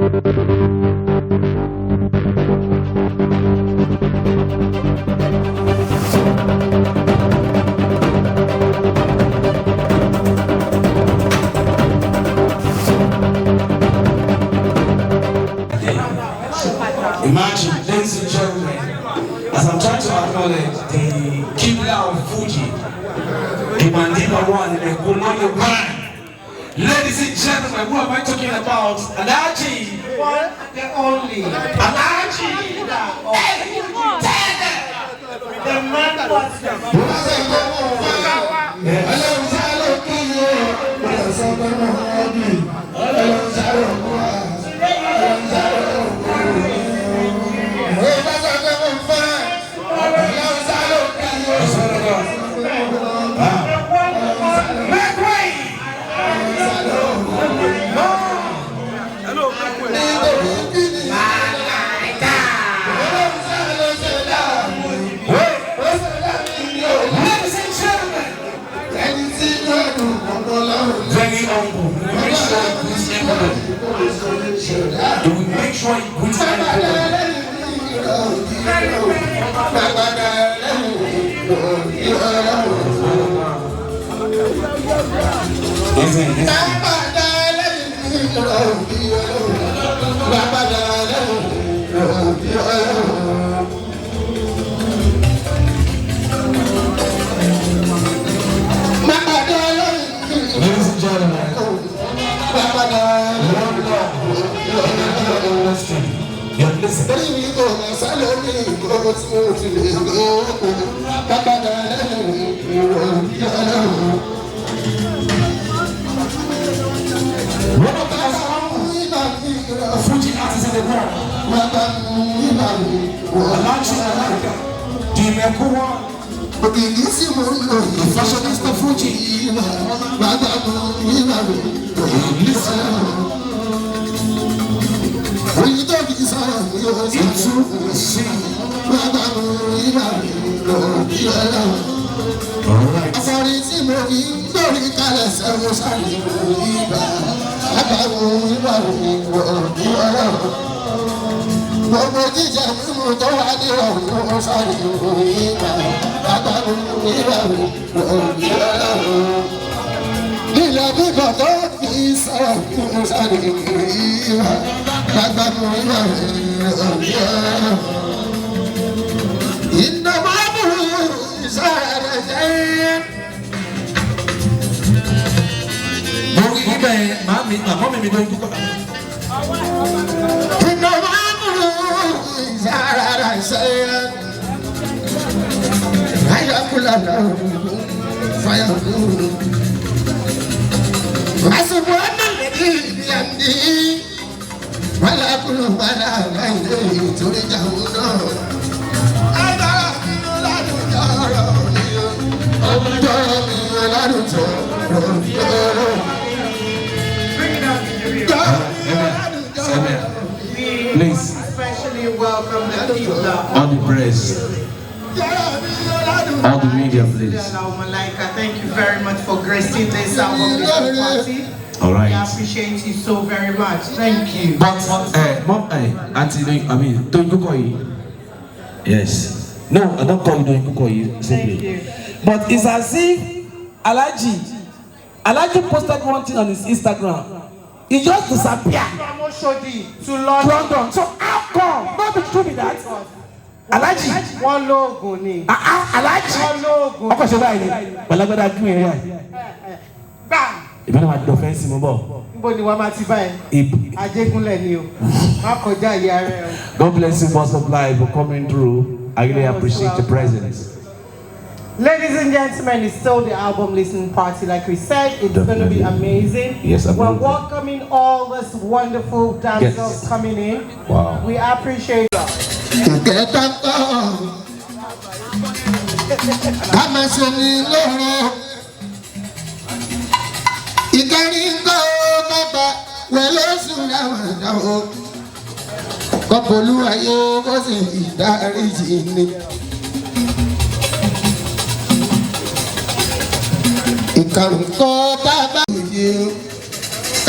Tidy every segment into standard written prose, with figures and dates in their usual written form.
Imagine, ladies and gentlemen, as I'm trying to acknowledge the Alao Fuji, the Mandela one, the Kwamwire one. Ladies and gentlemen, who am I talking about? Alaji, one and only. Alaji, the man was very humble. Do we make sure he puts ladies and gentlemen, listen. One of the Fuji artists in the world, Alao Malaika, the fashionista Fuji. Listen. Please, especially welcome the people on the press, all the media, please. Alao Malaika, thank you very much for gracing this album party. All right. We appreciate you so very much. Thank you. But, Mom, Auntie, don't you call you? Yes. No, I don't call you, don't you call you. Thank you. But it's as if Alaji posted one thing on his Instagram. He just disappeared. To London. So how come? Not be true with that. Alaji. One logo ni. Alaji. One logo. Ọkọ ṣe báyìí. Balagbada kí ni ẹ. Bam. Ìbí náà máa dọ̀ fẹ́ǹsì mọ́ bọ̀. Níbo ni wàá máa ti báyìí? Ajégúnlẹ̀ ni o. Má kọjá ìyá rẹ o. God bless you, boss of life, for coming through. I really appreciate your presence. Ladies and gentlemen, it's still the album listening party. Like we said, it's going to be amazing. Yes, we're welcoming all this wonderful dancers coming in. Wow. We appreciate it.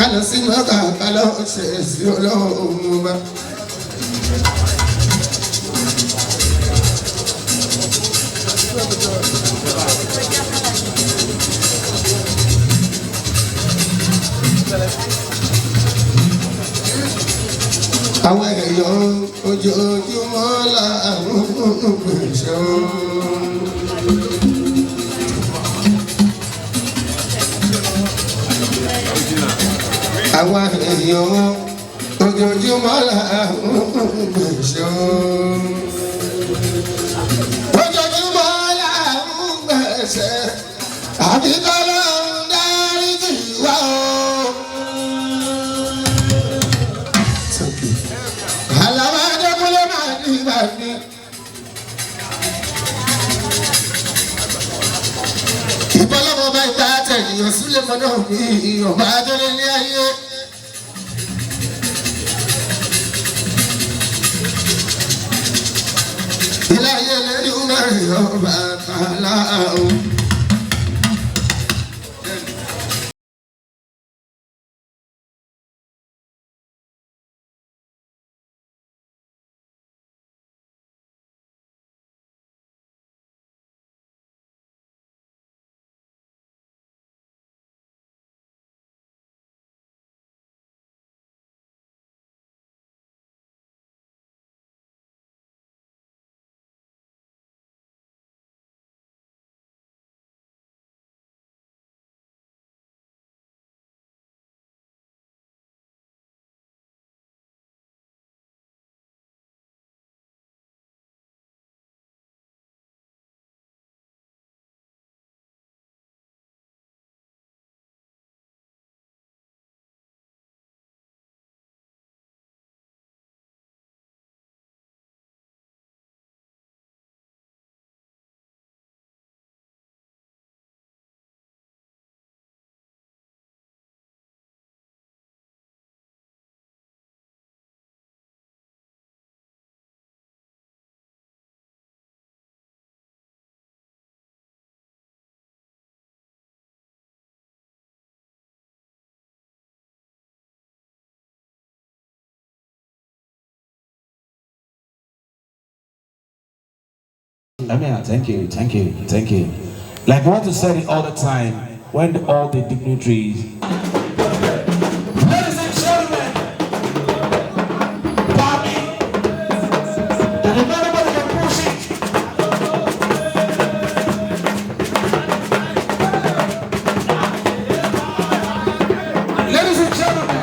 Kálọ̀ sí mọ́kà kálọ̀ ṣe sí Ọlọ́run bá. Àwọn èèyàn ojoojúmọ́ làwọn pèsè o. Àwọn èèyàn ojoojúmọ́ làwọn pèsè o. Ojoojúmọ́ làwọn pèsè àbí kọ́lọ́run dáríjì wá o. Ìbọ́lọ́mọ bá ìta àtẹ̀yìn sílẹ̀ mọ́ náà ní ọba adọ́lẹ̀ ní ayé. Ilé ayé lẹ́yìn mẹ́rin ọba kàlá o. Thank you. Like what you said it all the time, when all the dignitaries. Ladies and gentlemen, Bobby, and anybody can push it. Ladies and gentlemen,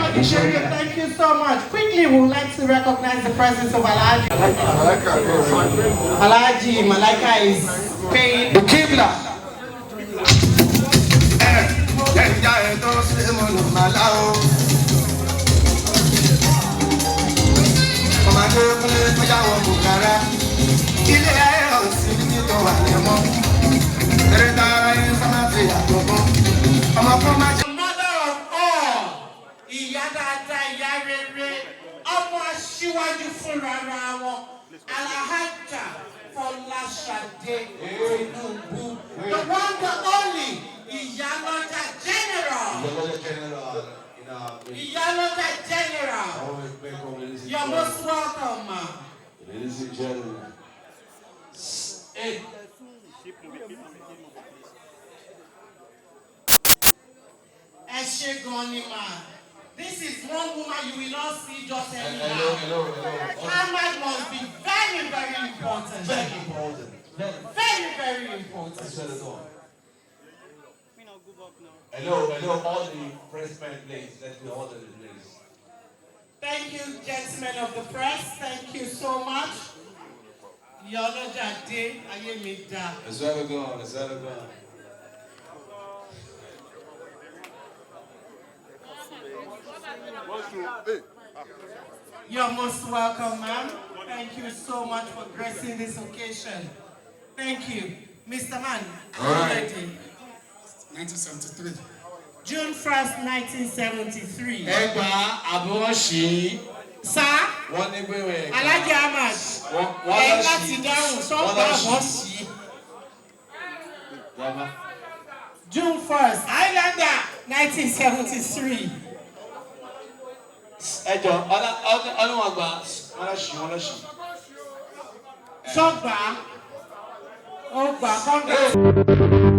Thank you so much. Quickly, we would like to recognize the presence of Alao Malaika is paying the Qibla. Folashade Tinubu, the one, the only Iyaloja General. Iyaloja General. You're most welcome, ma'am. Ladies and gentlemen. Hey. This is one woman you will not see just anyhow. Hello. Ahmad must be very, very important. Very important. Very important. Hello, all the pressmen, please. Let's be orderly, please. Thank you, gentlemen of the press. Thank you so much. Let's let it go. You're most welcome, ma'am. Thank you so much for gracing this occasion. Thank you. Mr. Man, all right. 1973. June 1st, 1973. Egba Aboshi. Sir? Alawiye. Alhaji Ahmad. Láti dáhùn sọ́gbà Aboshi. June 1st, Islander, 1973. Sọ́gbà. Ó gbà kọ́ńtà.